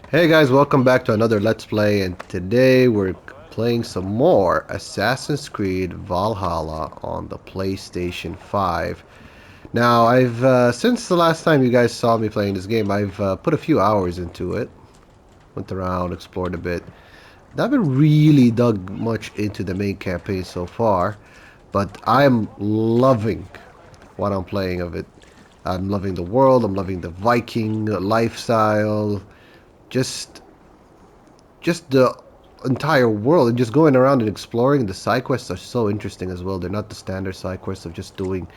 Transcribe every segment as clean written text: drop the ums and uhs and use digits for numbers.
Hey guys, welcome back to another Let's Play, and today we're playing some more Assassin's Creed Valhalla on the PlayStation 5. Now, since the last time you guys saw me playing this game, I've put a few hours into it. Went around, explored a bit. I haven't really dug much into the main campaign so far, but I'm loving what I'm playing of it. I'm loving the world, I'm loving the Viking lifestyle, just just the entire world and just going around and exploring. The side quests are so interesting as well. They're not the standard side quests of just doing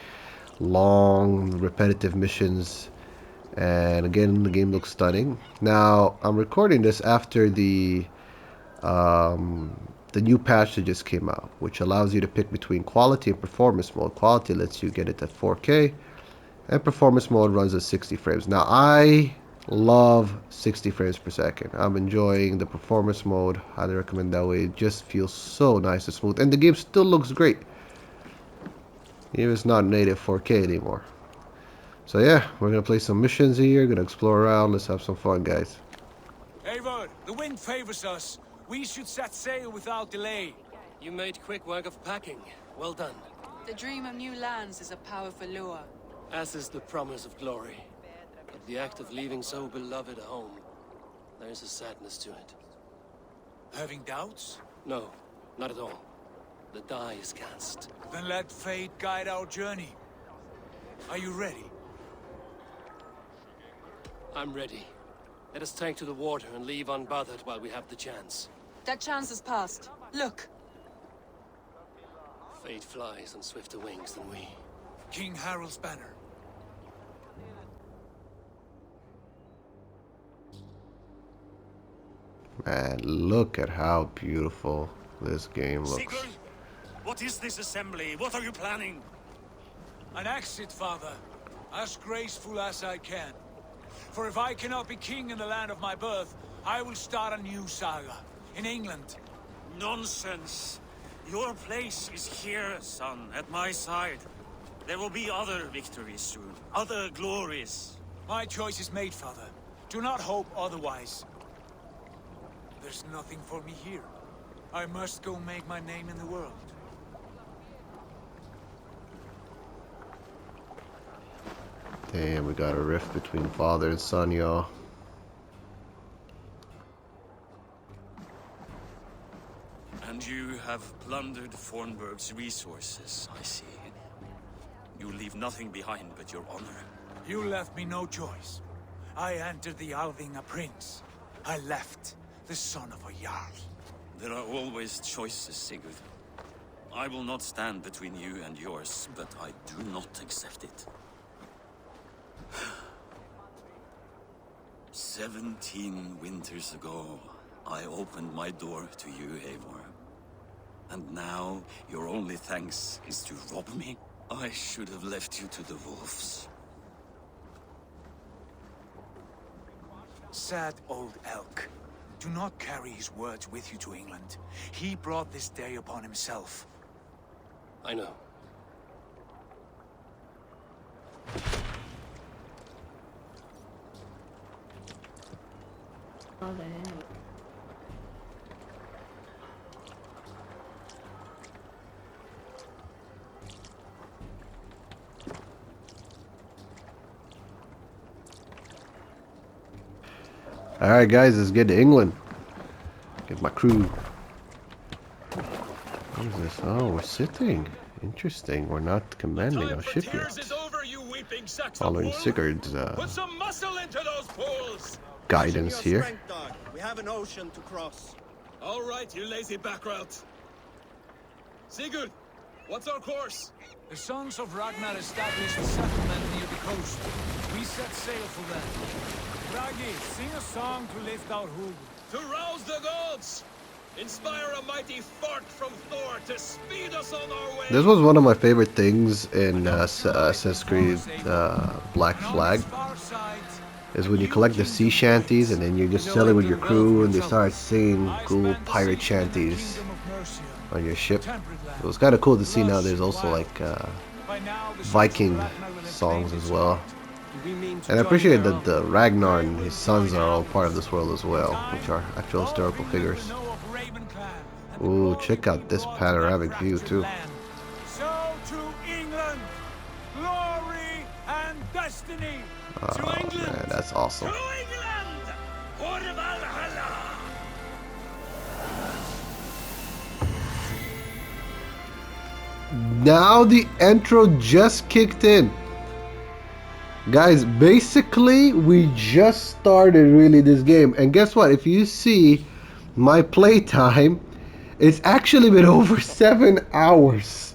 long repetitive missions. And again, the game looks stunning. Now I'm recording this after the new patch that just came out, which allows you to pick between quality and performance mode. Quality lets you get it at 4K, and performance mode runs at 60 frames. Now I love 60 frames per second. I'm enjoying the performance mode. Highly recommend that way. It just feels so nice and smooth, and the game still looks great even if it's not native 4K anymore. So yeah, we're gonna play some missions here, gonna explore around. Let's have some fun, guys. Eivor, the wind favors us. We should set sail without delay. You made quick work of packing. Well done. The dream of new lands is a powerful lure. As is the promise of glory. But the act of leaving so beloved a home, there's a sadness to it. Having doubts? No, not at all. The die is cast. Then let fate guide our journey. Are you ready? I'm ready. Let us take to the water and leave unbothered while we have the chance. That chance has passed. Look! Fate flies on swifter wings than we. King Harald's banner. Man, look at how beautiful this game looks. Sigurd, what is this assembly? What are you planning? An exit, father. As graceful as I can. For if I cannot be king in the land of my birth, I will start a new saga. In England. Nonsense. Your place is here, son, at my side. There will be other victories soon, other glories. My choice is made, father. Do not hope otherwise. There's nothing for me here. I must go make my name in the world. Damn, we got a rift between father and son, y'all. And you have plundered Fornburg's resources, I see. You leave nothing behind but your honor. You left me no choice. I entered the Alving a prince. I left the son of a Jarl. There are always choices, Sigurd. I will not stand between you and yours, but I do not accept it. 17 winters ago, I opened my door to you, Eivor. And now, your only thanks is to rob me? I should have left you to the wolves. Sad old elk. Do not carry his words with you to England. He brought this day upon himself. I know. Oh, the heck. Alright guys, let's get to England. Get my crew. What is this? Oh, we're sitting. Interesting. We're not commanding our ship yet. Following Sigurd's Put some muscle into those pools! guidance here. We have an ocean to cross. All right, you lazy backrout. Sigurd, what's our course? The sons of Ragnar established a settlement near the coast. We set sail for them. Raggi, sing a song to lift our hood. To rouse the gods! Inspire a mighty fart from Thor to speed us on our way! This was one of my favorite things in Assassin's Creed Black Flag. Is when you collect the sea shanties and then you're just sailing with your crew and they start singing cool pirate shanties on your ship. It was kind of cool to see now there's also like Viking songs as well. we mean to And I join appreciate their that the army? Ragnar and his sons are all part of this world as well, which are actual historical figures. Ooh, check out this panoramic view too. So to England, glory and destiny. To Oh England! man, that's awesome. To England! For Valhalla! Now the intro just kicked in. Guys, basically we just started really this game, and guess what? If you see my playtime, it's actually been over 7 hours,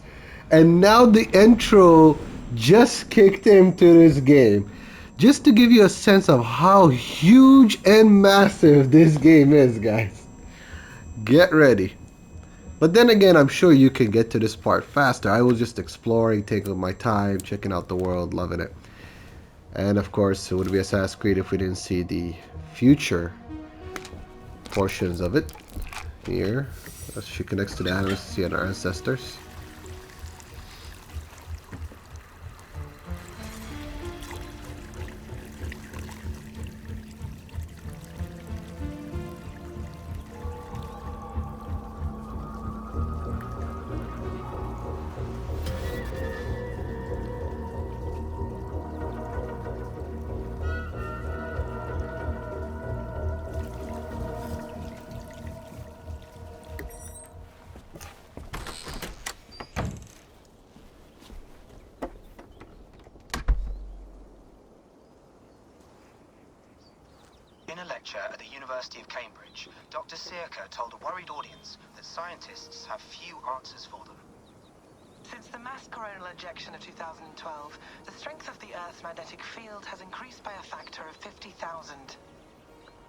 and now the intro just kicked into this game. Just to give you a sense of how huge and massive this game is, guys. Get ready. But then again, I'm sure you can get to this part faster. I was just exploring, taking my time, checking out the world, loving it. And of course, it would be Assassin's Creed if we didn't see the future portions of it. Here, as she connects to the animals to see our ancestors. In a lecture at the University of Cambridge, Dr. Circa told a worried audience that scientists have few answers for them. Since the mass coronal ejection of 2012, the strength of the Earth's magnetic field has increased by a factor of 50,000.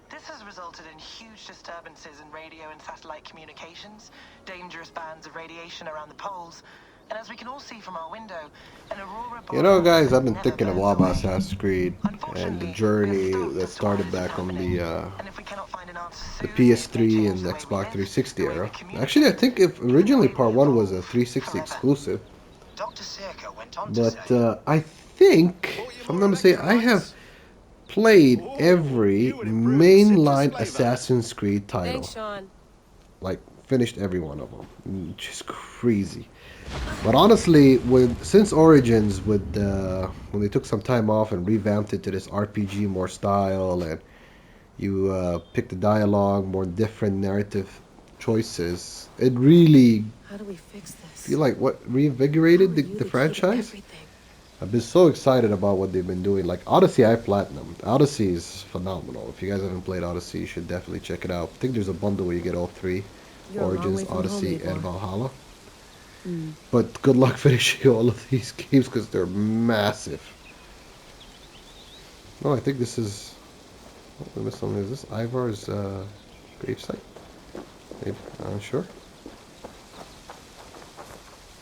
This has resulted in huge disturbances in radio and satellite communications, dangerous bands of radiation around the poles, and as we can all see from our window, an aurora You know, borealis guys, I've been never thinking a burns lot about away. Assassin's Creed and the Unfortunately, we are journey stuck that as to why started this is back on happening. And if we cannot find an answer the soon, it may PS3 change and the the way we Xbox live, 360 the way we era. Actually, I communicate, think if even the originally way we part 1 was a evolve 360 forever. exclusive, Dr. Circa went on to but say, I think, Bought you if I'm more not mistaken, I have electrolytes? played Oh, every you would improve the citrus mainline flavor. Assassin's Creed title. Thanks, Sean. Like, finished every one of them. Just crazy. But honestly, since Origins, when they took some time off and revamped it to this RPG more style, and you pick the dialogue, more different narrative choices, it really How do we fix this? feel like what Who reinvigorated are the, you, the the key to franchise. everything? I've been so excited about what they've been doing. Like Odyssey, I platinumed. Odyssey is phenomenal. If you guys haven't played Odyssey, you should definitely check it out. I think there's a bundle where you get all three: You're a long Origins, way from Odyssey, home, and Eivor. Valhalla. But good luck finishing all of these games because they're massive. No, I think this is. Oh, I missed something. Is this Ivar's gravesite? Maybe. I'm not sure.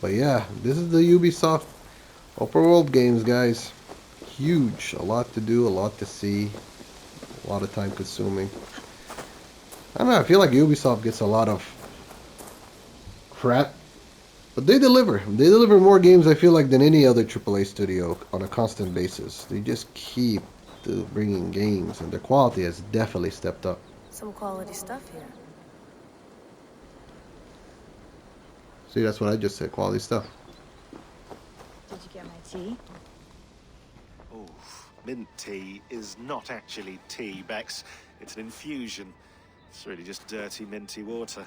But yeah, this is the Ubisoft open world games, guys. Huge. A lot to do, a lot to see, a lot of time consuming. I don't know, I feel like Ubisoft gets a lot of crap, but they deliver. They deliver more games, I feel like, than any other AAA studio on a constant basis. They just keep bringing games, and their quality has definitely stepped up. Some quality stuff here. See, that's what I just said, quality stuff. Did you get my tea? Oh, mint tea is not actually tea, Bex. It's an infusion. It's really just dirty, minty water.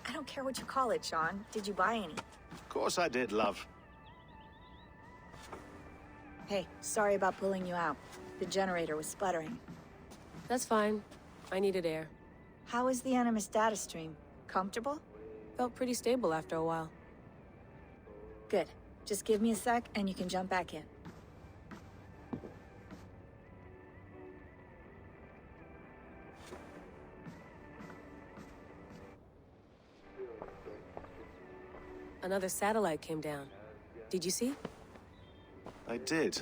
I don't care what you call it, Sean. Did you buy any? Of course I did, love. Hey, sorry about pulling you out. The generator was sputtering. That's fine. I needed air. How is the Animus data stream? Comfortable? Felt pretty stable after a while. Good. Just give me a sec and you can jump back in. Another satellite came down. Did you see? I did.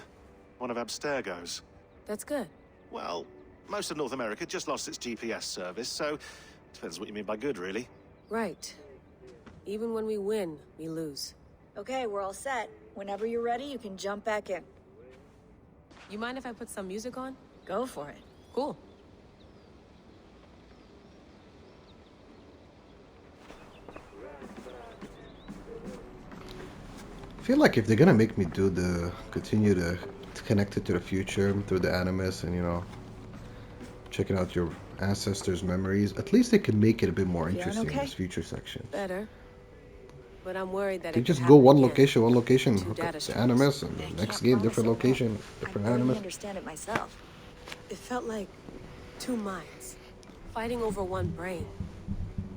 One of Abstergo's. That's good. Well, most of North America just lost its GPS service, so depends what you mean by good, really. Right. Even when we win, we lose. Okay, we're all set. Whenever you're ready, you can jump back in. You mind if I put some music on? Go for it. Cool. I feel like if they're gonna make me continue to connect it to the future through the animus and, you know, checking out your ancestors' memories, at least they can make it a bit more Feeling interesting in okay? this future section. Better. But I'm worried that They it could just go happen one again. location, Two hook up data the streams. animus, and I the next can't game, promise different it won't. location, I different barely animus. understand it myself. It felt like two minds, fighting over one brain.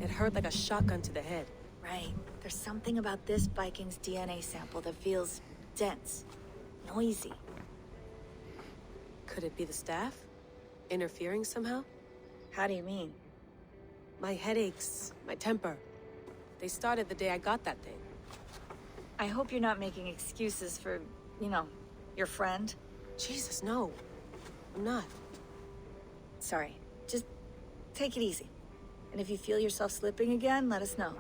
It hurt like a shotgun to the head. Right. There's something about this Viking's DNA sample that feels dense, noisy. Could it be the staff? Interfering somehow? How do you mean? My headaches, my temper. They started the day I got that thing. I hope you're not making excuses for, you know, your friend. Jesus, no. I'm not. Sorry. Just take it easy. And if you feel yourself slipping again, let us know.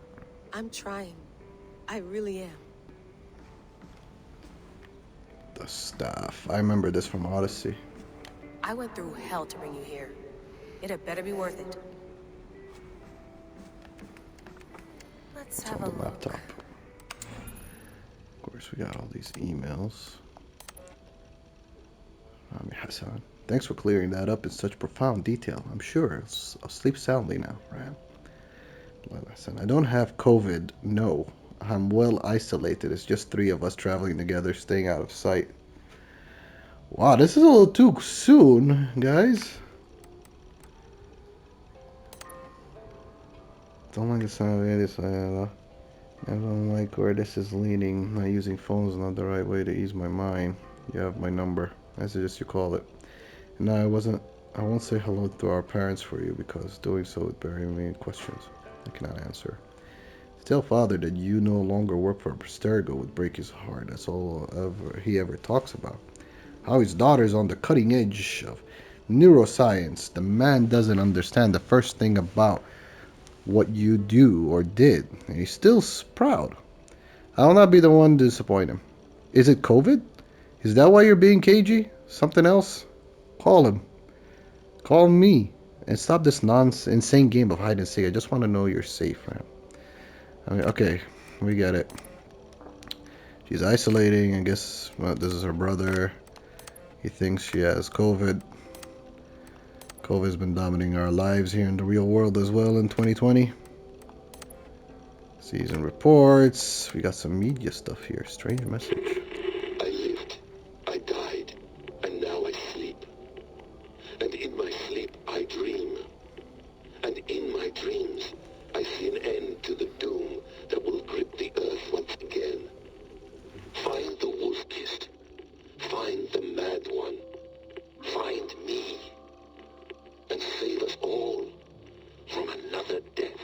I'm trying. I really am. The staff. I remember this from Odyssey. I went through hell to bring you here. It had better be worth it. Let's have a The look. laptop. Of course, we got all these emails. Hassan, thanks for clearing that up in such profound detail. I'm sure I'll sleep soundly now, right? Listen, I don't have COVID. No, I'm well isolated. It's just 3 of us traveling together, staying out of sight. Wow, this is a little too soon, guys. Don't like the sound of it. I don't like where this is leaning. Not using phones is not the right way to ease my mind. You have my number. I suggest you call it. No, I won't say hello to our parents for you because doing so would bury me in questions I cannot answer. To tell father that you no longer work for Abstergo would break his heart. That's all he ever talks about. How his daughter's on the cutting edge of neuroscience. The man doesn't understand the first thing about what you do or did. And he's still proud. I'll not be the one to disappoint him. Is it COVID? Is that why you're being cagey? Something else? Call him. Call me. And stop this insane game of hide and seek. I just want to know you're safe, man. I mean, okay, we get it. She's isolating. I guess this is her brother. He thinks she has COVID. COVID's been dominating our lives here in the real world as well in 2020. Season reports. We got some media stuff here. Strange message. I lived. I died. And now I sleep. And in my sleep, I dream. And in my dreams, I see an end to the doom that will grip the earth once again. Find the wolf-kissed. Find the mad one. Find me. And save us all from another death.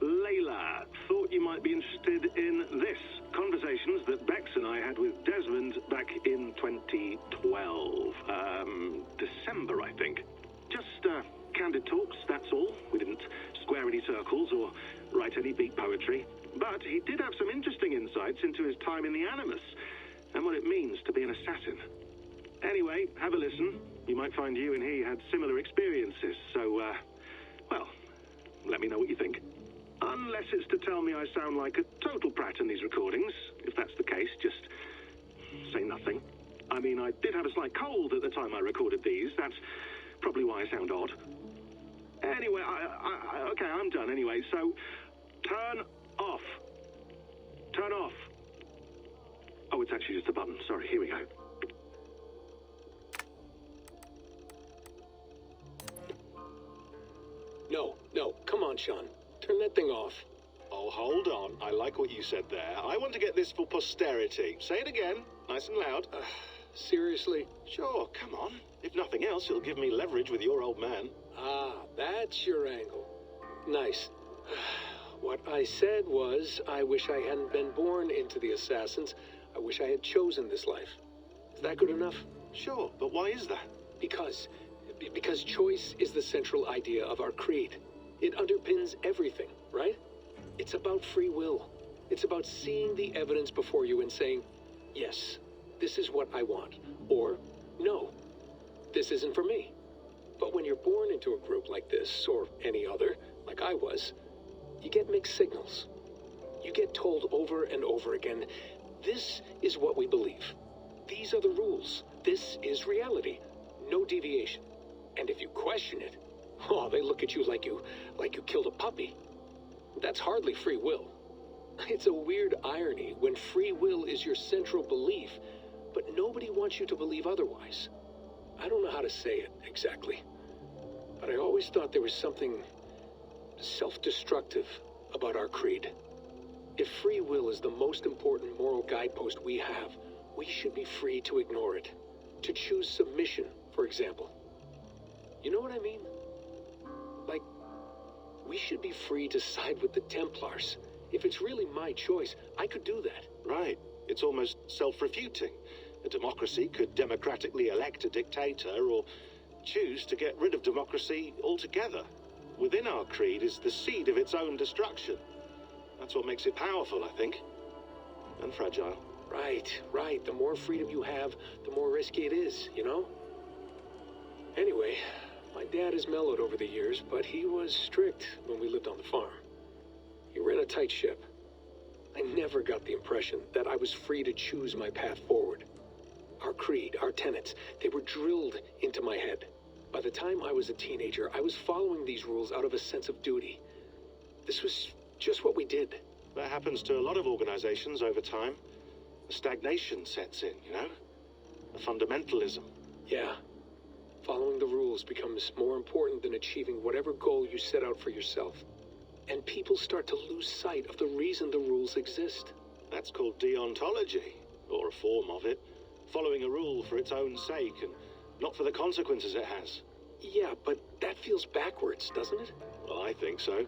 Layla, thought you might be interested in this. Conversations that Bex and I had with Desmond back in 2012. December, I think. Just candid talks, that's all. We didn't square any circles or write any beat poetry. But he did have some interesting insights into his time in the Animus and what it means to be an assassin. Anyway, have a listen. You might find you and he had similar experiences, so, well, let me know what you think. Unless it's to tell me I sound like a total prat in these recordings. If that's the case, just say nothing. I mean, I did have a slight cold at the time I recorded these. That's probably why I sound odd. Anyway, okay, I'm done anyway, so turn off. Turn off. Oh, it's actually just a button. Sorry, here we go. No, come on, Sean. Turn that thing off. Oh, hold on. I like what you said there. I want to get this for posterity. Say it again, nice and loud. Seriously? Sure, come on. If nothing else, it'll give me leverage with your old man. Ah, that's your angle. Nice. What I said was, I wish I hadn't been born into the Assassins. I wish I had chosen this life. Is that good enough? Sure, but why is that? Because choice is the central idea of our creed. It underpins everything, right? It's about free will. It's about seeing the evidence before you and saying, yes, this is what I want, or no, this isn't for me. But when you're born into a group like this, or any other, like I was, you get mixed signals. You get told over and over again, this is what we believe. These are the rules. This is reality. No deviation. And if you question it, oh, they look at you like you killed a puppy. That's hardly free will. It's a weird irony when free will is your central belief, but nobody wants you to believe otherwise. I don't know how to say it exactly, but I always thought there was something self-destructive about our creed. If free will is the most important moral guidepost we have, we should be free to ignore it. To choose submission, for example. You know what I mean? Like, we should be free to side with the Templars. If it's really my choice, I could do that. Right. It's almost self-refuting. A democracy could democratically elect a dictator or choose to get rid of democracy altogether. Within our creed is the seed of its own destruction. That's what makes it powerful, I think. And fragile. Right. The more freedom you have, the more risky it is, you know? Anyway, my dad has mellowed over the years, but he was strict when we lived on the farm. He ran a tight ship. I never got the impression that I was free to choose my path forward. Our creed, our tenets, they were drilled into my head. By the time I was a teenager, I was following these rules out of a sense of duty. This was just what we did. That happens to a lot of organizations over time. A stagnation sets in, you know? A fundamentalism. Yeah. Following the rules becomes more important than achieving whatever goal you set out for yourself. And people start to lose sight of the reason the rules exist. That's called deontology, or a form of it. Following a rule for its own sake and not for the consequences it has. Yeah, but that feels backwards, doesn't it? Well, I think so.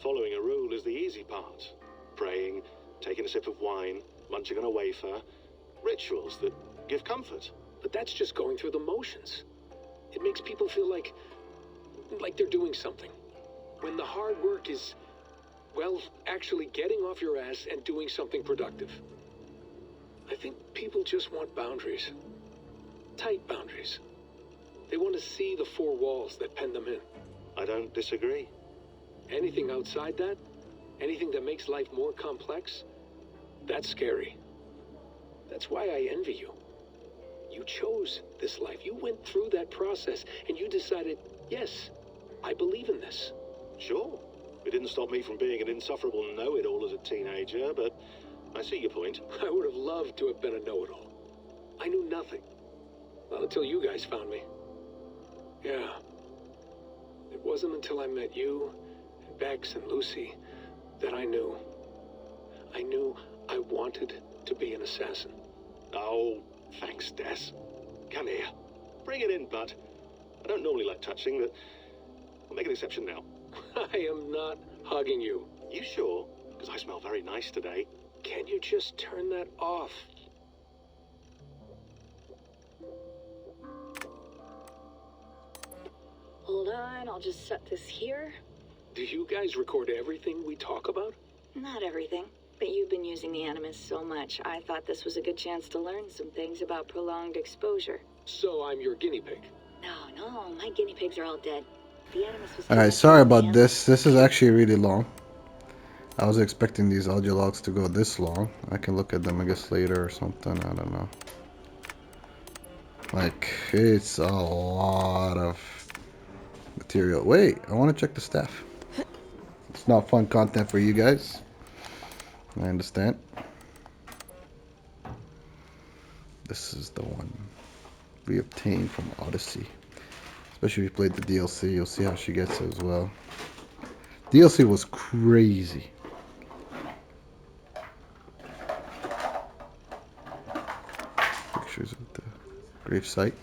Following a rule is the easy part. Praying, taking a sip of wine, munching on a wafer. Rituals that give comfort. But that's just going through the motions. It makes people feel like they're doing something. When the hard work is, well, actually getting off your ass and doing something productive. I think people just want boundaries. Tight boundaries. They want to see the four walls that pen them in. I don't disagree. Anything outside that, anything that makes life more complex, that's scary. That's why I envy you. You chose this life. You went through that process and you decided, yes, I believe in this. Sure. It didn't stop me from being an insufferable know-it-all as a teenager, but I see your point. I would have loved to have been a know-it-all. I knew nothing. Not until you guys found me. Yeah. It wasn't until I met you, and Bex and Lucy, that I knew. I knew I wanted to be an assassin. Oh, thanks, Des. Come here. Bring it in, bud. I don't normally like touching, but I'll make an exception now. I am not hugging you. You sure? Because I smell very nice today. Can you just turn that off? Hold on, I'll just set this here. Do you guys record everything we talk about? Not everything, but you've been using the Animus so much, I thought this was a good chance to learn some things about prolonged exposure. So I'm your guinea pig? No, my guinea pigs are all dead. The Animus was... Alright, sorry about this. This is actually really long. I was expecting these audio logs to go this long. I can look at them, I guess, later or something. I don't know. Like, it's a lot of material. Wait, I want to check the staff. It's not fun content for you guys. I understand. This is the one we obtained from Odyssey. Especially if you played the DLC, you'll see how she gets it as well. DLC was crazy. Pictures of the grave site.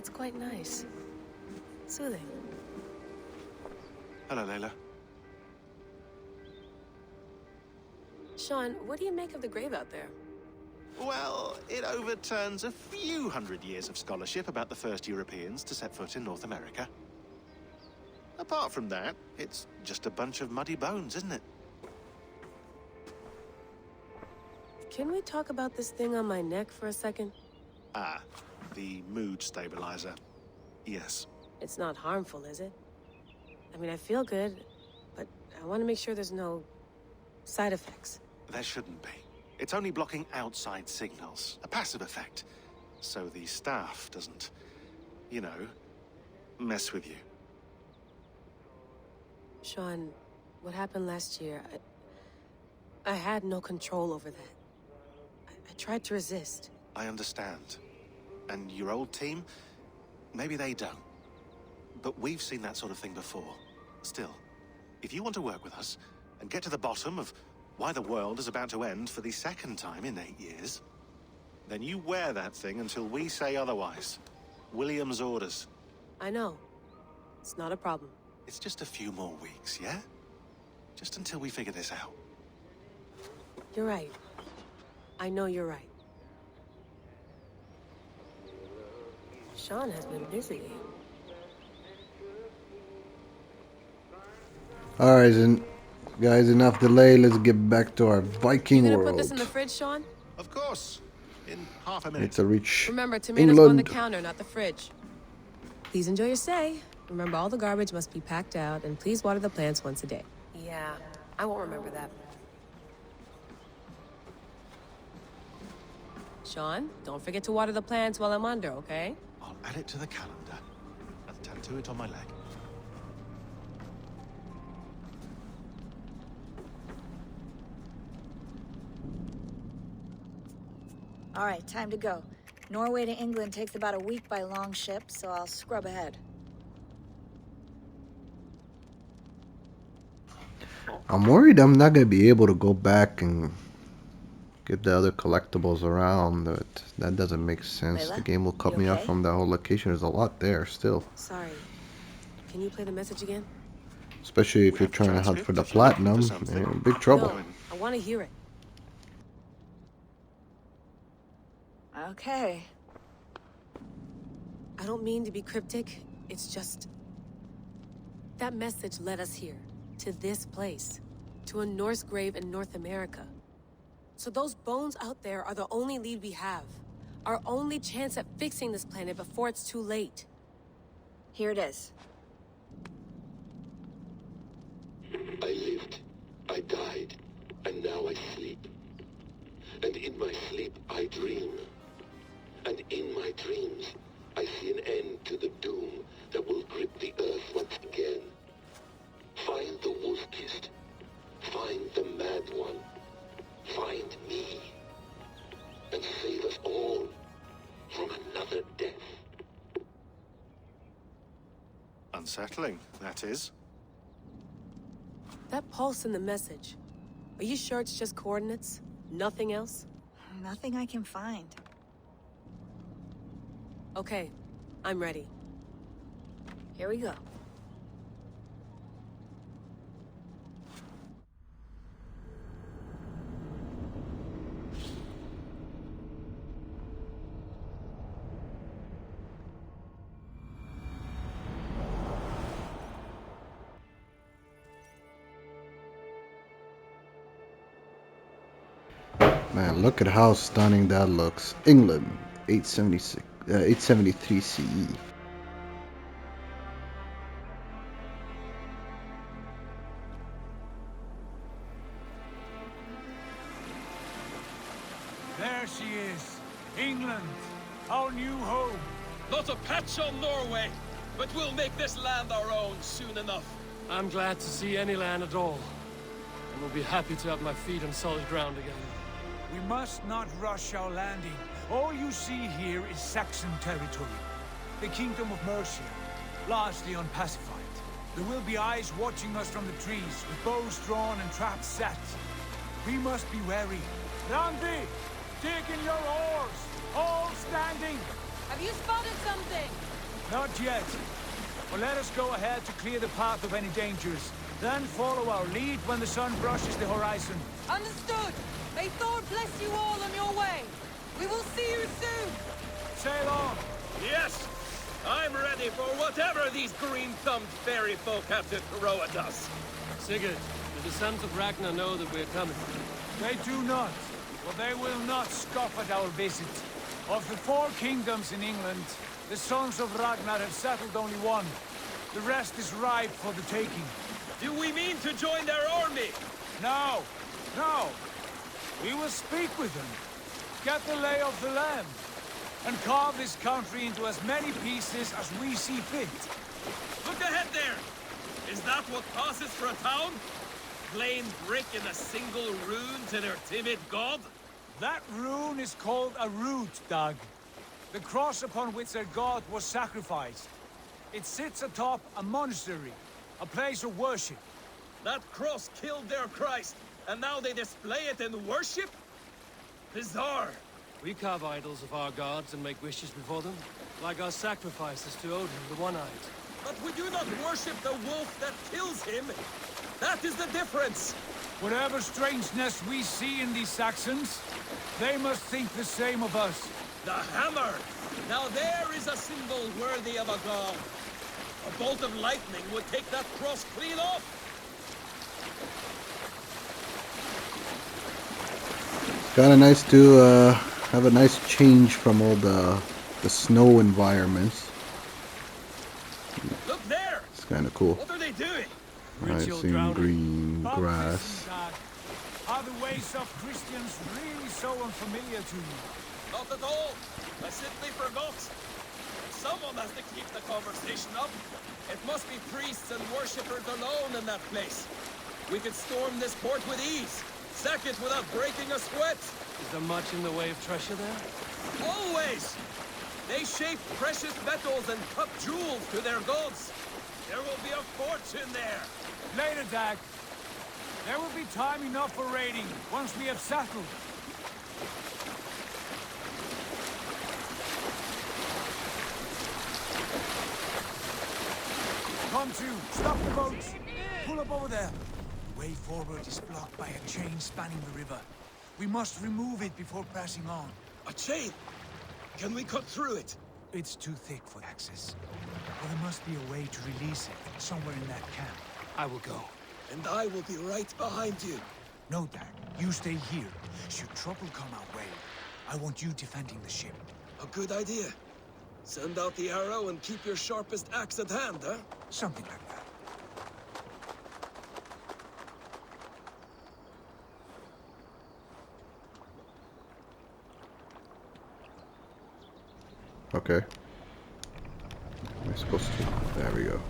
That's quite nice. Soothing. Hello, Layla. Sean, what do you make of the grave out there? Well, it overturns a few hundred years of scholarship about the first Europeans to set foot in North America. Apart from that, it's just a bunch of muddy bones, isn't it? Can we talk about this thing on my neck for a second? Ah, the mood stabilizer. Yes. It's not harmful, is it? I mean, I feel good, but I want to make sure there's no side effects. There shouldn't be. It's only blocking outside signals, a passive effect, so the staff doesn't, you know, mess with you. Sean, what happened last year, I had no control over that. I tried to resist. I understand. And your old team, maybe they don't. But we've seen that sort of thing before. Still, if you want to work with us and get to the bottom of why the world is about to end for the second time in 8 years, then you wear that thing until we say otherwise. William's orders. I know. It's not a problem. It's just a few more weeks, yeah? Just until we figure this out. You're right. I know you're right. Sean has been busy. Alright, then, guys, enough delay. Let's get back to our Viking You gonna world. put this in the fridge, Sean? Of course. In half a minute. Need to reach Remember, tomatoes go on the England. counter, not the fridge. Please enjoy your stay. Remember, all the garbage must be packed out, and please water the plants once a day. Yeah, I won't remember that. Sean, don't forget to water the plants while I'm under, okay? I'll add it to the calendar and tattoo it on my leg. All right, time to go. Norway to England takes about a week by long ship, so I'll scrub ahead. I'm worried I'm not gonna be able to go back and get the other collectibles around. But that doesn't make sense. Layla, The game will cut you me off okay? from that whole location. There's a lot there still. Sorry. Can you play the message again? Especially if you're trying to hunt for the platinum. You're in big trouble. No, I want to hear it. Okay. I don't mean to be cryptic. It's just... that message led us here. To this place. To a Norse grave in North America. So those bones out there are the only lead we have. Our only chance at fixing this planet before it's too late. Here it is. I lived, I died, and now I sleep. And in my sleep I dream. And in my dreams I see an end to the doom that will grip the earth once again. Find the wolf-kissed. Find the mad one. Find me. And save us all from another death. Unsettling, that is. That pulse in the message. Are you sure it's just coordinates? Nothing else? Nothing I can find. Okay, I'm ready. Here we go. Man, look at how stunning that looks. England, 873 CE. There she is. England, our new home. Not a patch on Norway, but we'll make this land our own soon enough. I'm glad to see any land at all. And will be happy to have my feet on solid ground again. We must not rush our landing. All you see here is Saxon territory. The Kingdom of Mercia, largely unpacified. There will be eyes watching us from the trees, with bows drawn and traps set. We must be wary. Randi, dig in your oars! All standing! Have you spotted something? Not yet. But let us go ahead to clear the path of any dangers. Then follow our lead when the sun brushes the horizon. Understood. May Thor bless you all on your way. We will see you soon. Sail on. Yes! I'm ready for whatever these green-thumbed fairy folk have to throw at us. Sigurd, do the sons of Ragnar know that we're coming? They do not. But they will not scoff at our visit. Of the 4 kingdoms in England, the sons of Ragnar have settled only one. The rest is ripe for the taking. Do we mean to join their army? No. No. We will speak with them. Get the lay of the land. And carve this country into as many pieces as we see fit. Look ahead there! Is that what passes for a town? Plain brick in a single rune to their timid god? That rune is called a root, Doug. The cross upon which their god was sacrificed. It sits atop a monastery, a place of worship. That cross killed their Christ, and now they display it in worship? Bizarre. We carve idols of our gods and make wishes before them, like our sacrifices to Odin, the One-Eyed. But we do not worship the wolf that kills him. That is the difference. Whatever strangeness we see in these Saxons, they must think the same of us. The hammer! Now there is a symbol worthy of a god. A bolt of lightning would take that cross clean off. Kind of nice to have a nice change from all the snow environments. Look there! It's kind of cool. What are they doing? Right, seeing green grass. Are the ways of Christians really so unfamiliar to you? Not at all. I simply forgot. Someone has to keep the conversation up. It must be priests and worshippers alone in that place. We could storm this port with ease. Sack it without breaking a sweat. Is there much in the way of treasure there? Always! They shape precious metals and cut jewels to their gods. There will be a fortune there. Later, Dag. There will be time enough for raiding once we have settled. Come to, stop the boats. Pull up over there. The way forward is blocked by a chain spanning the river. We must remove it before pressing on. A chain? Can we cut through it? It's too thick for access. But there must be a way to release it, somewhere in that camp. I will go. And I will be right behind you. No, Dag. You stay here. Should trouble come our way, I want you defending the ship. A good idea. Send out the arrow and keep your sharpest axe at hand, huh? Something like that. Okay. Am I supposed to? There we go.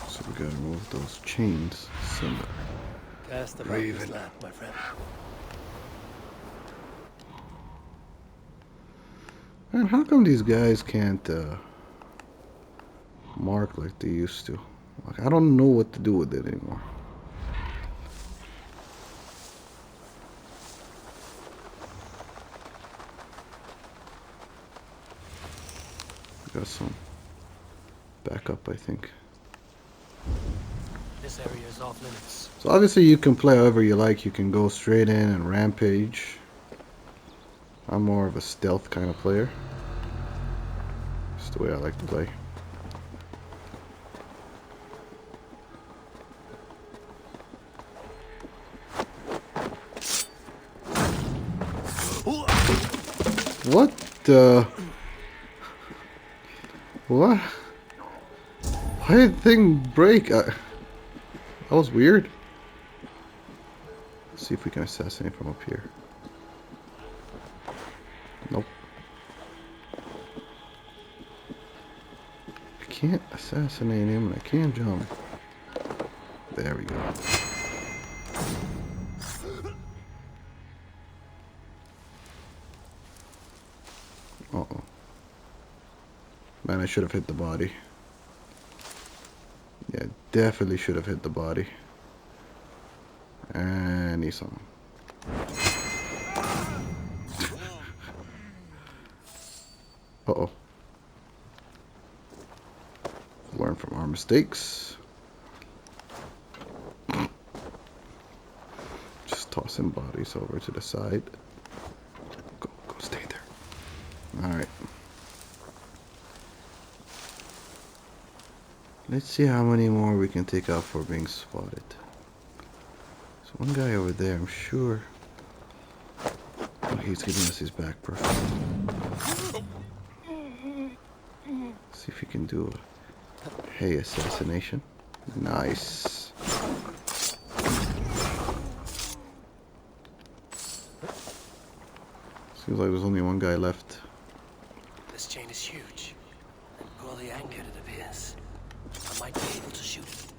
So we gotta remove those chains. Send it. Cast the Raven. land, my friend. Man, how come these guys can't mark like they used to? Like, I don't know what to do with it anymore. Got some backup, I think. This area is off limits. So obviously you can play however you like. You can go straight in and rampage. I'm more of a stealth kind of player. That's the way I like to play. What the? What? Why did the thing break? That was weird. Let's see if we can assassinate from up here. Nope. I can't assassinate him and I can't jump. There we go. Uh-oh. Man, I should have hit the body. Yeah, definitely should have hit the body. And he's on. Uh-oh. Learn from our mistakes. Just tossing bodies over to the side. Go, stay there. Alright. Let's see how many more we can take out for being spotted. There's one guy over there, I'm sure. Oh, he's giving us his back. Perfect. See if he can do a hay assassination. Nice. Seems like there's only one guy left. This chain is huge and poorly anchored, it appears. I might be able to shoot it.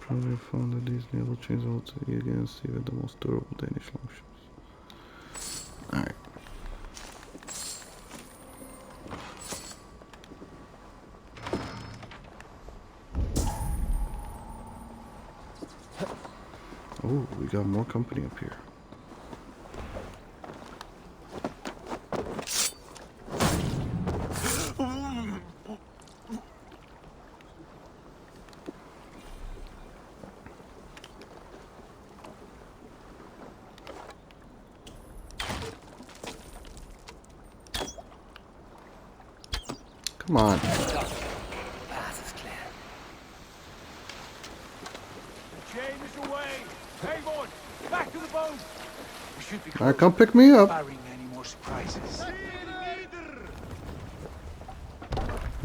Probably found that these naval chains also against even the most durable Danish longships. Alright. Oh, we got more company up here. Come on. Path is clear. The chain is away. Hey, boy, back to the boat. We should be Alright, come pick me up. barring any more surprises.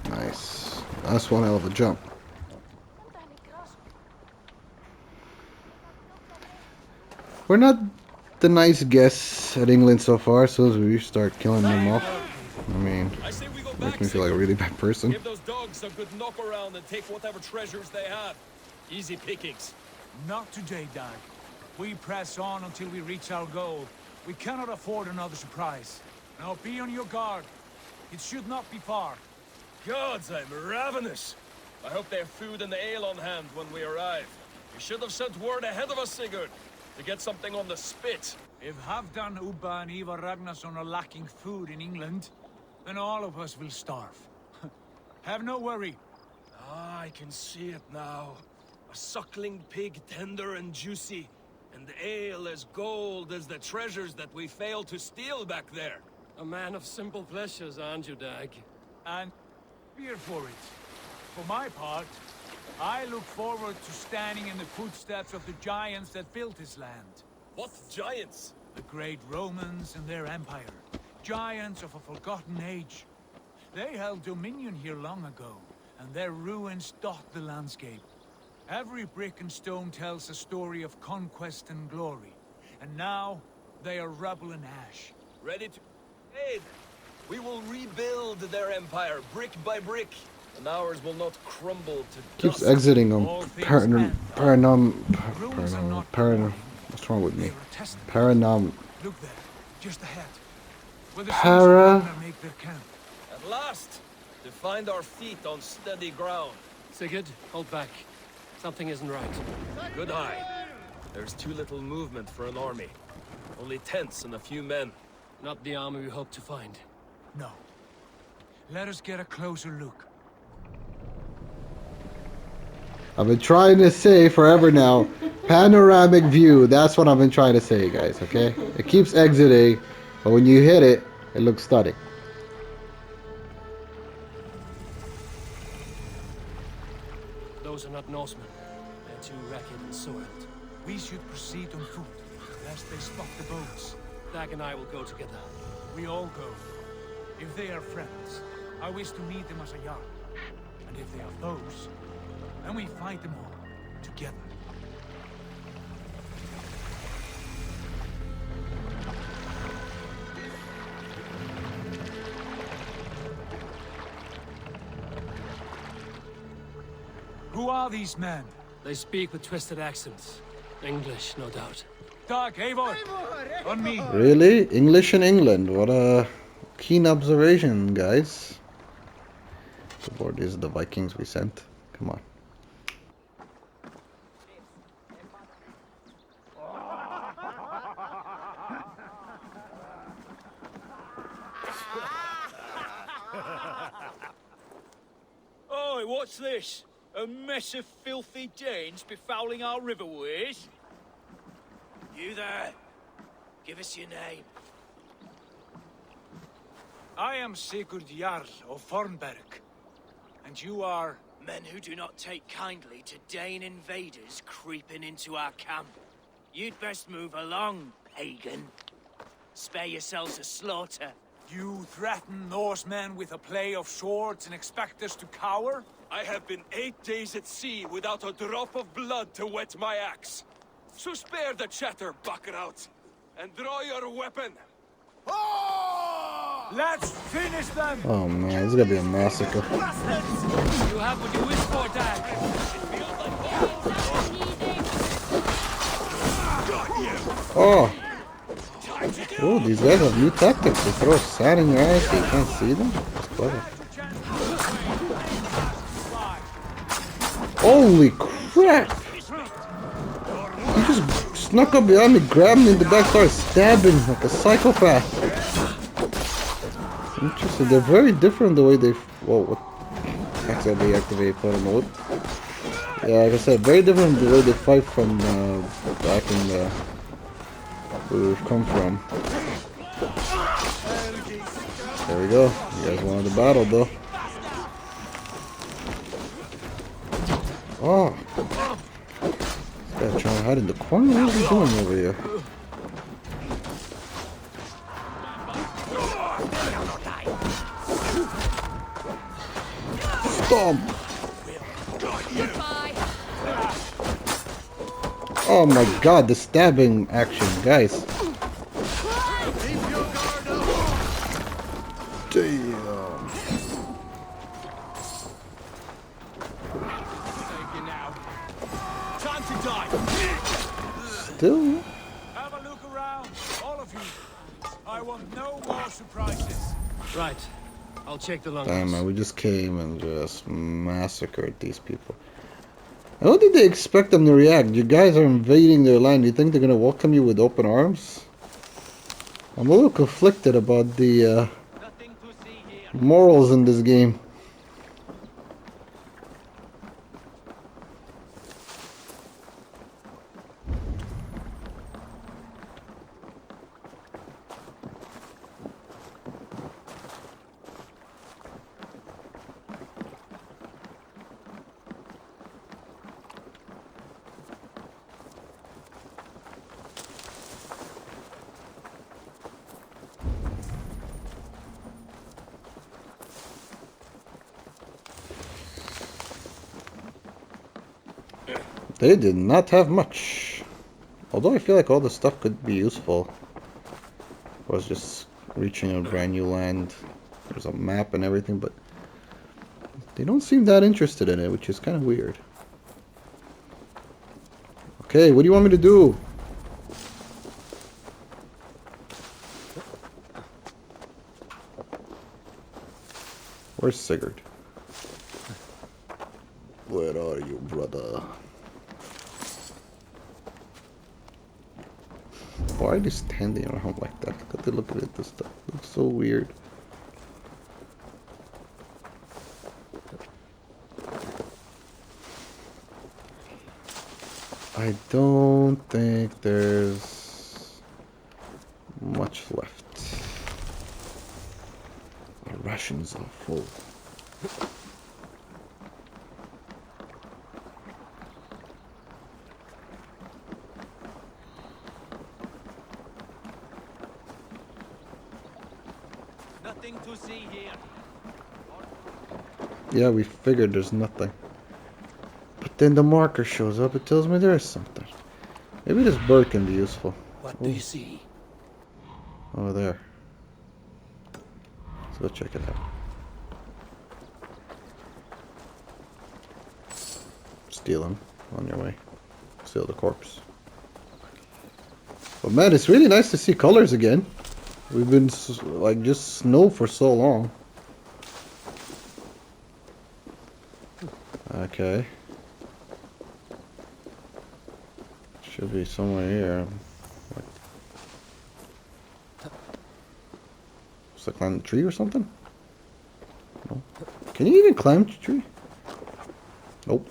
Nice. That's one hell of a jump. We're not the nice guests at England so far, so as we start killing them off. I mean, makes me feel like a really bad person. Give those dogs a good knock around and take whatever treasures they have. Easy pickings. Not today, Dag. We press on until we reach our goal. We cannot afford another surprise. Now be on your guard. It should not be far. Gods, I'm ravenous. I hope they have food and ale on hand when we arrive. You should have sent word ahead of us, Sigurd, to get something on the spit. If Halfdan, Ubba, and Ivar Ragnarsson are lacking food in England, then all of us will starve. Have no worry. Ah, I can see it now. A suckling pig, tender and juicy, and ale as gold as the treasures that we failed to steal back there. A man of simple pleasures, aren't you, Dag? And fear for it. For my part, I look forward to standing in the footsteps of the giants that built this land. What giants? The great Romans and their empire. Giants of a forgotten age. They held dominion here long ago, and their ruins dot the landscape. Every brick and stone tells a story of conquest and glory. And now, they are rubble and ash. Ready to aid. We will rebuild their empire brick by brick, and ours will not crumble to Keeps dust. exiting on Paranum. What's wrong with me? Paranum. Look there, just ahead. Make their camp. At last, to find our feet on steady ground. Sigurd, hold back. Something isn't right. Good eye. There's too little movement for an army. Only tents and a few men. Not the army we hope to find. No. Let us get a closer look. I've been trying to say forever now, panoramic view. That's what I've been trying to say, guys, okay? It keeps exiting, but when you hit it, it looks stunning. Those are not Norsemen. They're too ragged and soiled. We should proceed on foot, lest they spot the boats. Dag and I will go together. We all go. If they are friends, I wish to meet them as a yard. And if they are foes, then we fight them all, together. Who are these men? They speak with twisted accents. English, no doubt. Dag, Eivor! On me! Really? English in England? What a keen observation, guys. The board is the Vikings we sent. Come on. What's this? A mess of filthy Danes befouling our riverways? You there. Give us your name. I am Sigurd Jarl of Fornberg. And you are... Men who do not take kindly to Dane invaders creeping into our camp. You'd best move along, pagan. Spare yourselves a slaughter. You threaten Norsemen with a play of swords and expect us to cower? I have been 8 days at sea without a drop of blood to wet my axe. So spare the chatter, buckerout, and draw your weapon. Let's finish them! Oh man, it's gonna be a massacre. You have what you wish for, Dad. Oh! Oh, these guys have new tactics. They throw sand in your eyes so you can't see them. It's clever. Holy crap! He just snuck up behind me, grabbed me in the back, started stabbing like a psychopath. Interesting. They're very different the way they... Whoa, what? Accidentally activate photo mode. Yeah, like I said, very different the way they fight from back in the... where we've come from. There we go. You guys wanted the battle, though. Oh! This guy trying to hide in the corner? What is he doing over here? Stomp! Oh my god, the stabbing action, guys. Damn. Time to die. Still? Have a look around, all of you. I want no more surprises. Right. I'll check the longhouse. Damn man, we just came and just massacred these people. How did they expect them to react? You guys are invading their land. You think they're gonna welcome you with open arms? I'm a little conflicted about the morals in this game. They did not have much. Although I feel like all the stuff could be useful. I was just reaching a brand new land. There's a map and everything, but they don't seem that interested in it, which is kind of weird. Okay, what do you want me to do? Where's Sigurd? Where are you, brother? Why are they standing around like that? Look at the look at this stuff. It looks so weird. I don't think there's much left. Our rations are full. Nothing to see here. Yeah, we figured there's nothing. But then the marker shows up, it tells me there is something. Maybe this bird can be useful. What do you see? Over there. Let's go check it out. Steal him on your way. Steal the corpse. But man, it's really nice to see colors again. We've been like just snow for so long. Okay. Should be somewhere here. Is it climb the tree or something? No. Can you even climb the tree? Nope.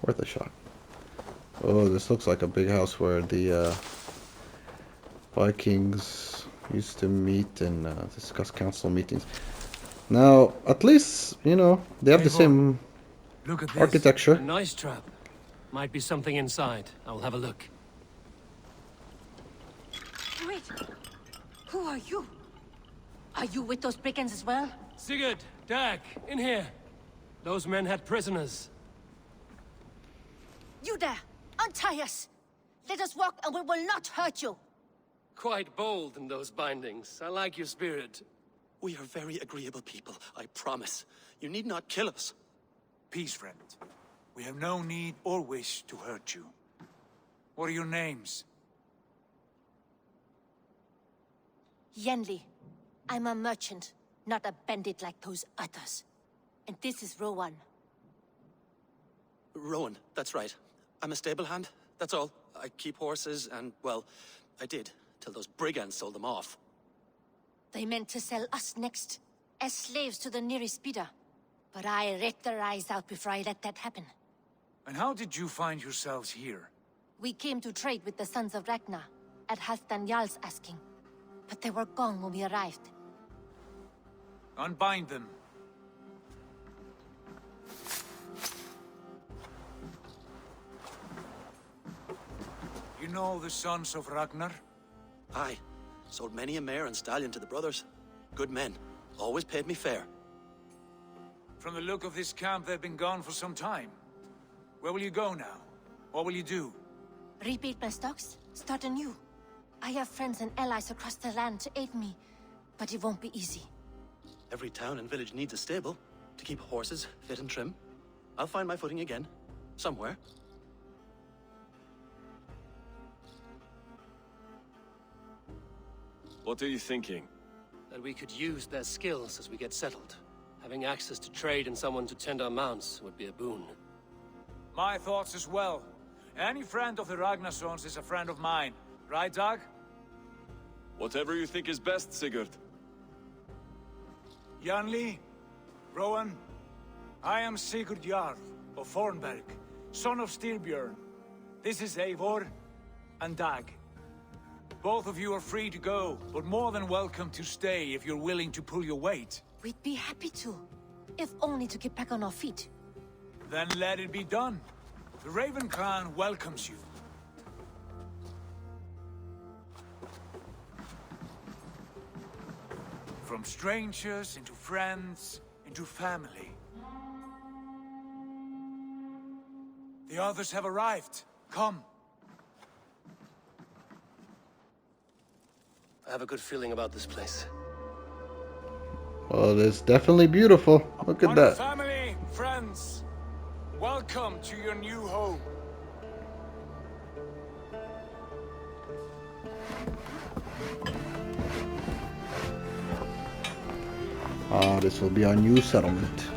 Worth a shot. Oh, this looks like a big house where the Vikings used to meet and discuss council meetings. Now, at least, you know, they have the same Look at this. architecture. A nice trap. Might be something inside. I'll have a look. Wait! Who are you? Are you with those brigands as well? Sigurd, Dag, in here. Those men had prisoners. You there! Untie us! Let us walk and we will not hurt you! Quite bold in those bindings. I like your spirit. We are very agreeable people, I promise. You need not kill us. Peace, friend. We have no need or wish to hurt you. What are your names? Yenli. I'm a merchant, not a bandit like those others. And this is Rowan. Rowan, that's right. I'm a stable hand, that's all. I keep horses and, well, I did, till those brigands sold them off. They meant to sell us next, as slaves to the nearest bidder. But I raked their eyes out before I let that happen. And how did you find yourselves here? We came to trade with the Sons of Ragnar, at Halfdan Jarl's asking. But they were gone when we arrived. Unbind them. You know the Sons of Ragnar? Aye. Sold many a mare and stallion to the brothers. Good men. Always paid me fair. From the look of this camp, they've been gone for some time. Where will you go now? What will you do? Rebuild my stocks, start anew. I have friends and allies across the land to aid me, but it won't be easy. Every town and village needs a stable to keep horses fit and trim. I'll find my footing again. Somewhere. What are you thinking? That we could use their skills as we get settled. Having access to trade and someone to tend our mounts would be a boon. My thoughts as well. Any friend of the Ragnarsons is a friend of mine. Right, Dag? Whatever you think is best, Sigurd. Janli, Rowan, I am Sigurd Jarl of Fornberg, son of Styrbjörn. This is Eivor and Dag. Both of you are free to go, but more than welcome to stay if you're willing to pull your weight. We'd be happy to, if only to get back on our feet. Then let it be done. The Raven clan welcomes you. From strangers into friends, into family. The others have arrived. Come. I have a good feeling about this place. Well, it's definitely beautiful. Look at that. Family, friends, welcome to your new home. Ah, this will be our new settlement.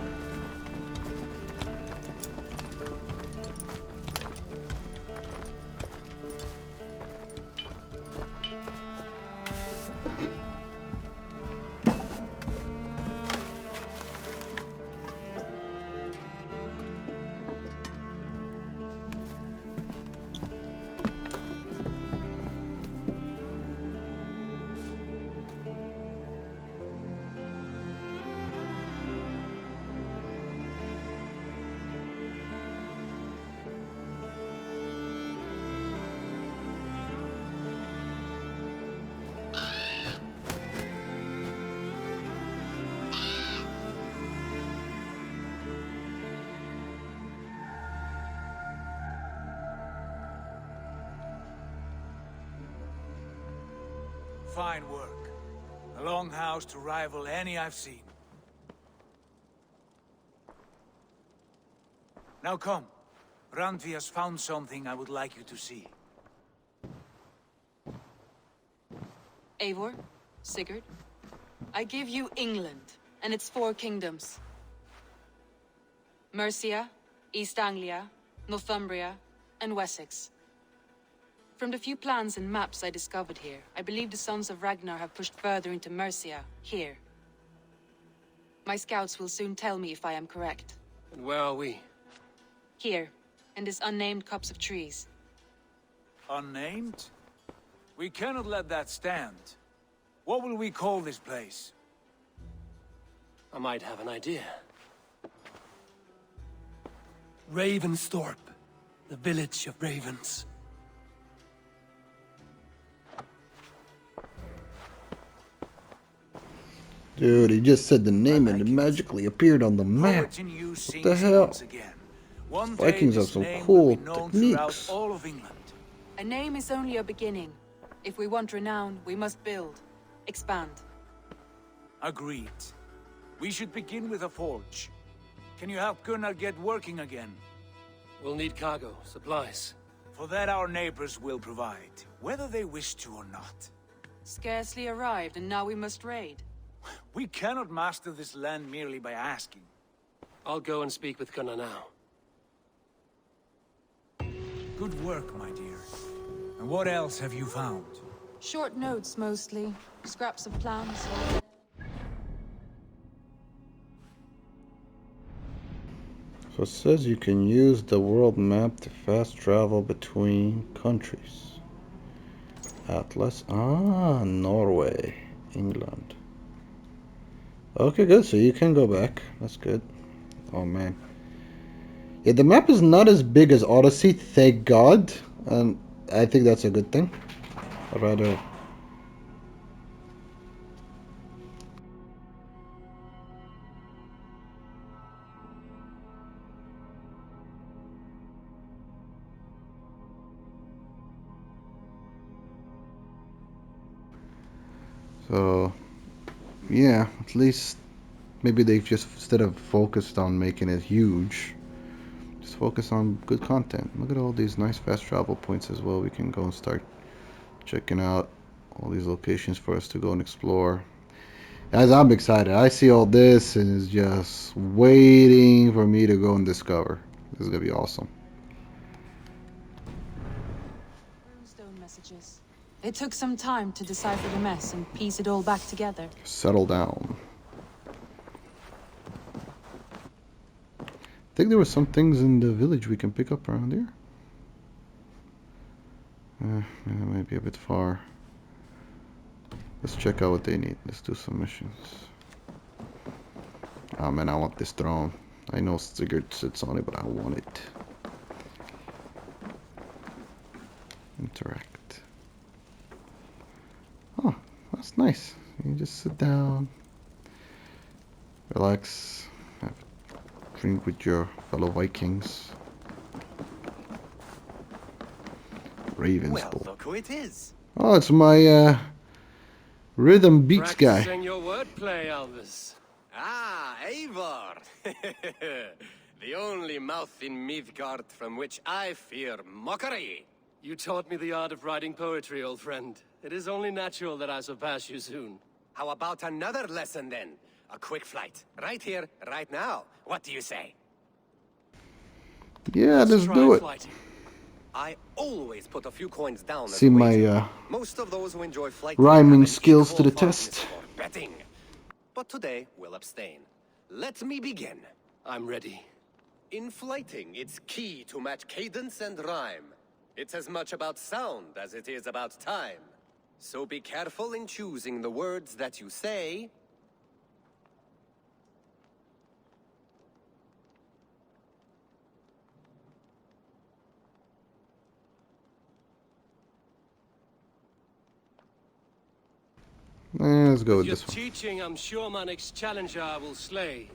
Fine work. A longhouse to rival any I've seen. Now come. Randvi has found something I would like you to see. Eivor, Sigurd, I give you England and its 4 kingdoms. Mercia, East Anglia, Northumbria, and Wessex. From the few plans and maps I discovered here, I believe the Sons of Ragnar have pushed further into Mercia, here. My scouts will soon tell me if I am correct. And where are we? Here, in this unnamed copse of trees. Unnamed? We cannot let that stand. What will we call this place? I might have an idea. Ravensthorpe, the village of ravens. Dude, he just said the name and it magically appeared on the map. What the hell? Vikings have some cool techniques. All of England. A name is only a beginning. If we want renown, we must build, expand. Agreed. We should begin with a forge. Can you help Gunnar get working again? We'll need cargo, supplies. For that our neighbors will provide, whether they wish to or not. Scarcely arrived, and now we must raid. We cannot master this land merely by asking. I'll go and speak with Gunnar now. Good work, my dear. And what else have you found? Short notes, mostly. Scraps of plans. So it says you can use the world map to fast travel between countries. Atlas. Ah, Norway. England. Okay, good. So you can go back. That's good. Oh, man. Yeah, the map is not as big as Odyssey, thank God. And I think that's a good thing. I'd rather... So, yeah, at least maybe they've just, instead of focused on making it huge, just focus on good content. Look at all these nice fast travel points as well. We can go and start checking out all these locations for us to go and explore. As I'm excited, I see all this and it's just waiting for me to go and discover. This is gonna be awesome. Runestone messages. It took some time to decipher the mess and piece it all back together. Settle down. I think there were some things in the village we can pick up around here. Yeah, that might be a bit far. Let's check out what they need. Let's do some missions. Oh man, I want this throne. I know Sigurd sits on it, but I want it. Interact. Oh, that's nice. You just sit down, relax, have a drink with your fellow Vikings. Ravensbolt. Well, look who it is. Oh, it's my rhythm beats guy. Practicing your wordplay, Elvis. Ah, Eivor. The only mouth in Midgard from which I fear mockery. You taught me the art of writing poetry, old friend. It is only natural that I surpass you soon. How about another lesson, then? A quick flight. Right here, right now. What do you say? Yeah, let's do it. Flighting. I always put a few coins down. See my most of those who enjoy flight rhyming skills to the test. Betting. But today, we'll abstain. Let me begin. I'm ready. In flighting, it's key to match cadence and rhyme. It's as much about sound as it is about time. So be careful in choosing the words that you say. Let's go with Your this one. teaching, I'm sure my next challenger I will slay.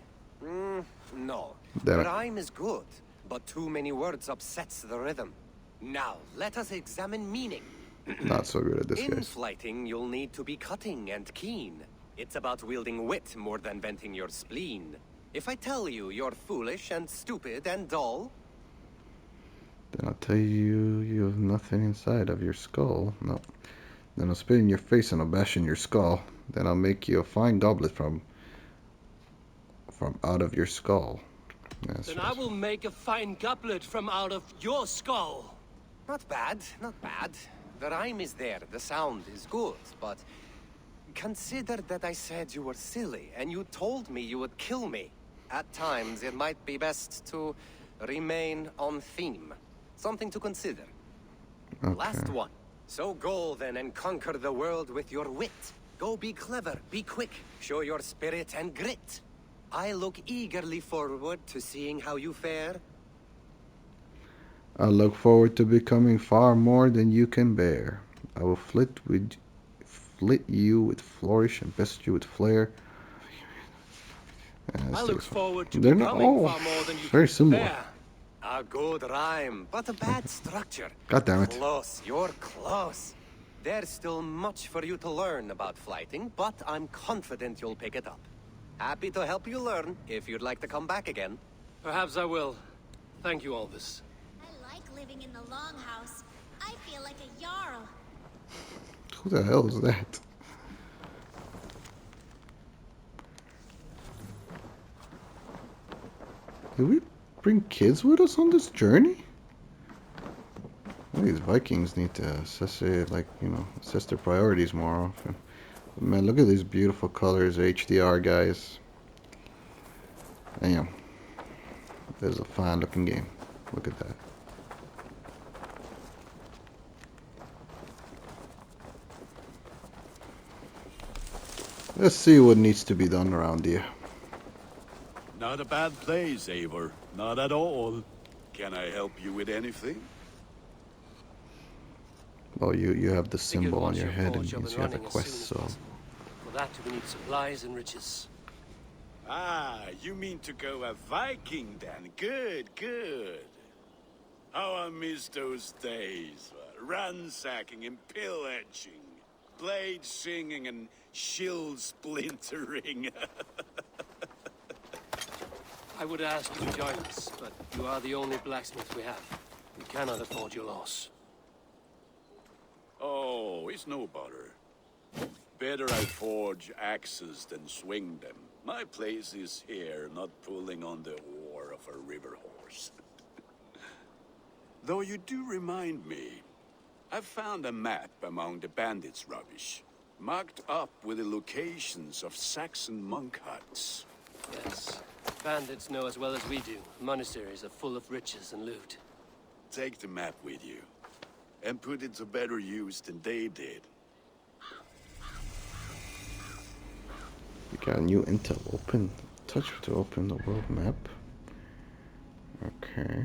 No. Damn it. Rhyme is good, but too many words upsets the rhythm. Now, let us examine meaning. Not so good at this, In guys. flighting, you'll need to be cutting and keen. It's about wielding wit more than venting your spleen. If I tell you you're foolish and stupid and dull, Then I'll tell you you have nothing inside of your skull. No. Then I'll spit in your face and I'll bash in your skull. Then I'll make you a fine goblet from out of your skull. That's then I will make a fine goblet from out of your skull. Not bad, not bad. The rhyme is there, the sound is good, but consider that I said you were silly and you told me you would kill me. At times, it might be best to remain on theme. Something to consider. Okay. Last one. So go then and conquer the world with your wit. Go be clever, be quick, show your spirit and grit. I look eagerly forward to seeing how you fare. I look forward to becoming far more than you can bear. I will flit you with flourish and best you with flair. I look forward to They're not becoming all far more than you very can similar. bear. A good rhyme, but a bad structure. God damn it. Close, you're close. There's still much for you to learn about flighting, but I'm confident you'll pick it up. Happy to help you learn, if you'd like to come back again. Perhaps I will. Thank you, Alvis. I like living in the Longhouse. I feel like a Jarl. Who the hell is that? Did we bring kids with us on this journey? These Vikings need to assess it, like, you know, assess their priorities more often. But man, look at these beautiful colors, HDR, guys. Damn. This is a fine looking game. Look at that. Let's see what needs to be done around here. Not a bad place, Eivor. Not at all. Can I help you with anything? Well, you have the symbol on your head and means you have a quest, so... For that, we need supplies and riches. Ah, you mean to go a Viking then? Good, good. How I miss those days. Ransacking and pillaging. Blade singing and shield splintering. I would ask you to join us, but you are the only blacksmith we have. We cannot afford your loss. Oh, it's no bother. Better I forge axes than swing them. My place is here, not pulling on the oar of a river horse. Though you do remind me, I found a map among the bandits' rubbish, marked up with the locations of Saxon monk huts. Yes, bandits know as well as we do. Monasteries are full of riches and loot. Take the map with you, and put it to better use than they did. We got a new intel. Open. Touch to open the world map. Okay.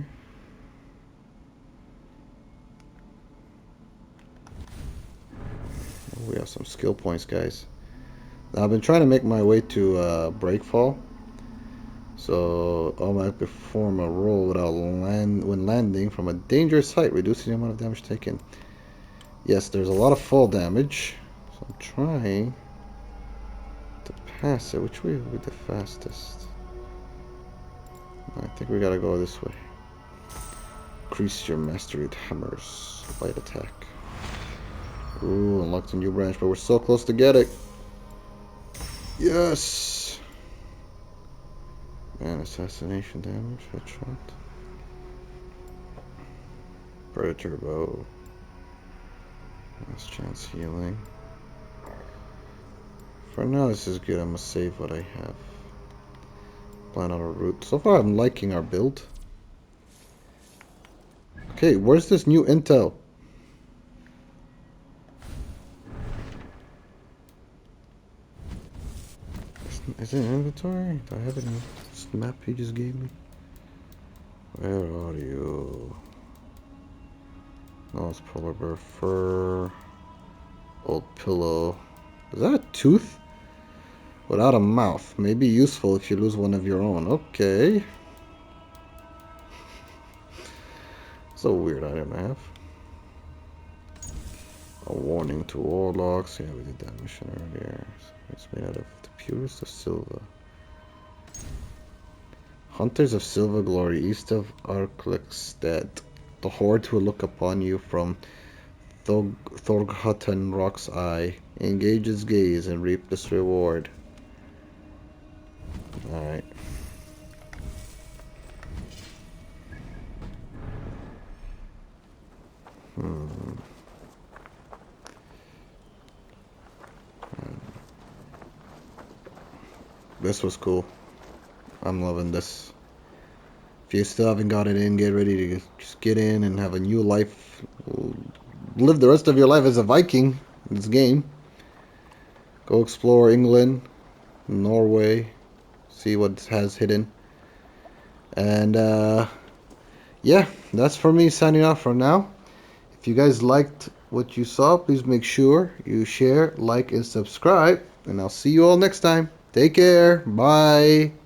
We have some skill points, guys. Now, I've been trying to make my way to Breakfall. So I might perform a roll without when landing from a dangerous height, reducing the amount of damage taken. Yes, there's a lot of fall damage. So I'm trying to pass it. Which way would be the fastest? I think we gotta go this way. Increase your mastery with hammers. Light attack. Ooh, unlocked a new branch, but we're so close to get it. Yes! Man, assassination damage, headshot. Predator bow. Last chance healing. For now, this is good. I'm gonna save what I have. Plan out a route. So far, I'm liking our build. Okay, where's this new intel? Is it in inventory? Do I have it in this map he just gave me? Where are you? No, it's polar bear fur. Old pillow. Is that a tooth? Without a mouth. May be useful if you lose one of your own. Okay. So weird item to have. A warning to warlocks. Yeah, we did that mission earlier. It's made out of the purest of silver. Hunters of Silver Glory, east of Arklikstead. The horde will look upon you from Thorghuten Rock's eye. Engage its gaze and reap this reward. Alright. This was cool. I'm loving this. If you still haven't got it in, get ready to just get in and have a new life. Live the rest of your life as a Viking in this game. Go explore England, Norway, see what has hidden. And yeah, that's for me signing off for now. If you guys liked what you saw, please make sure you share, like, and subscribe. And I'll see you all next time. Take care. Bye.